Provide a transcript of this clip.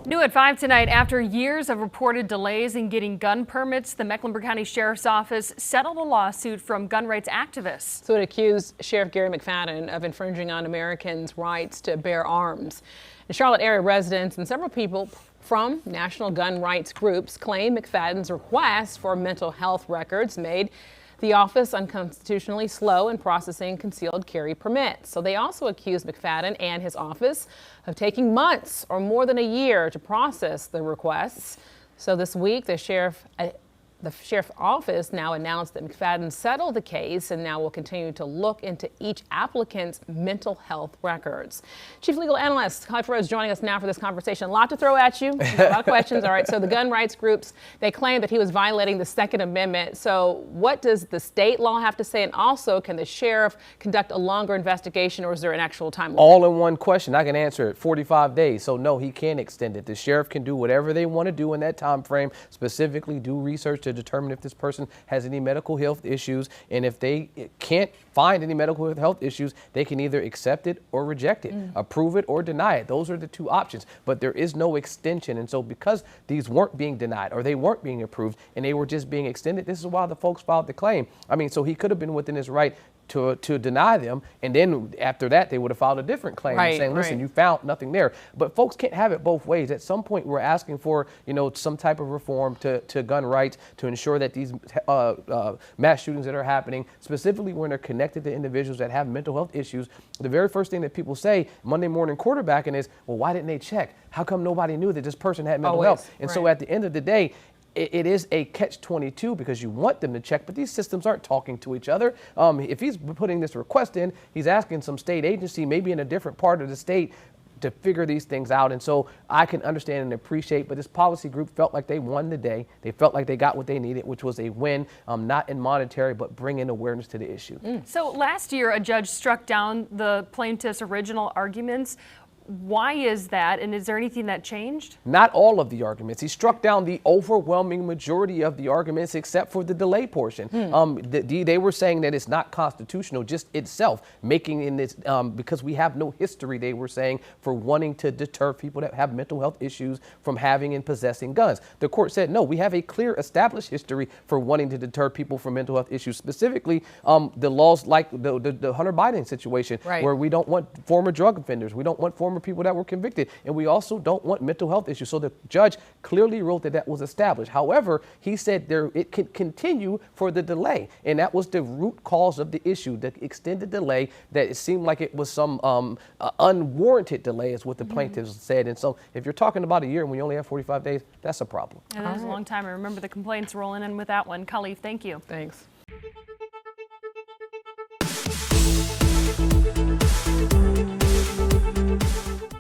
New at 5 tonight, after years of reported delays in getting gun permits, the Mecklenburg County Sheriff's Office settled a lawsuit from gun rights activists. So it accused Sheriff Gary McFadden of infringing on Americans' rights to bear arms. And Charlotte area residents and several people from national gun rights groups claim McFadden's request for mental health records made the office unconstitutionally slow in processing concealed carry permits. So they also accused McFadden and his office of taking months or more than a year to process the requests. So this week, the sheriff's office now announced that McFadden settled the case and now will continue to look into each applicant's mental health records. Chief Legal Analyst Holly Ferrell is joining us now for this conversation. A lot to throw at you, a lot of questions. All right, so the gun rights groups, they claim that he was violating the Second Amendment. So what does the state law have to say? And also, can the sheriff conduct a longer investigation, or is there an actual time limit? All in one question. I can answer it. 45 days. So no, he can't extend it. The sheriff can do whatever they want to do in that time frame, specifically do research to determine if this person has any medical health issues, and if they can't find any medical health issues, they can either accept it or reject it, approve it or deny it. Those are the two options, but there is no extension. And so because these weren't being denied or they weren't being approved and they were just being extended, this is why the folks filed the claim. I mean, so he could have been within his right to deny them, and then after that they would have filed a different claim saying, listen, you found nothing there. But folks can't have it both ways. At some point we're asking for, you know, some type of reform to gun rights to ensure that these mass shootings that are happening, specifically when they're connected to individuals that have mental health issues, the very first thing that people say Monday morning quarterbacking is, well, why didn't they check? How come nobody knew that this person had mental health? And so at the end of the day, it is a catch-22 because you want them to check, but these systems aren't talking to each other. If he's putting this request in, he's asking some state agency, maybe in a different part of the state, to figure these things out. And so I can understand and appreciate, but this policy group felt like they won the day. They felt like they got what they needed, which was a win, not in monetary, but bringing awareness to the issue. So last year, a judge struck down the plaintiff's original arguments. Why is that, and is there anything that changed? Not all of the arguments. He struck down the overwhelming majority of the arguments except for the delay portion. They were saying that it's not constitutional just itself, making in this, because we have no history, they were saying, for wanting to deter people that have mental health issues from having and possessing guns. The court said, no, we have a clear established history for wanting to deter people from mental health issues, specifically the laws like the Hunter Biden situation, where we don't want former drug offenders, we don't want former people that were convicted, and we also don't want mental health issues. So the judge clearly wrote that that was established. However, he said it could continue for the delay, and that was the root cause of the issue, the extended delay, that it seemed like it was some unwarranted delay is what the plaintiffs said. And so if you're talking about a year and we only have 45 days, that's a problem. And that was a long time. I remember the complaints rolling in with that one. Khalif, thank you. Thanks.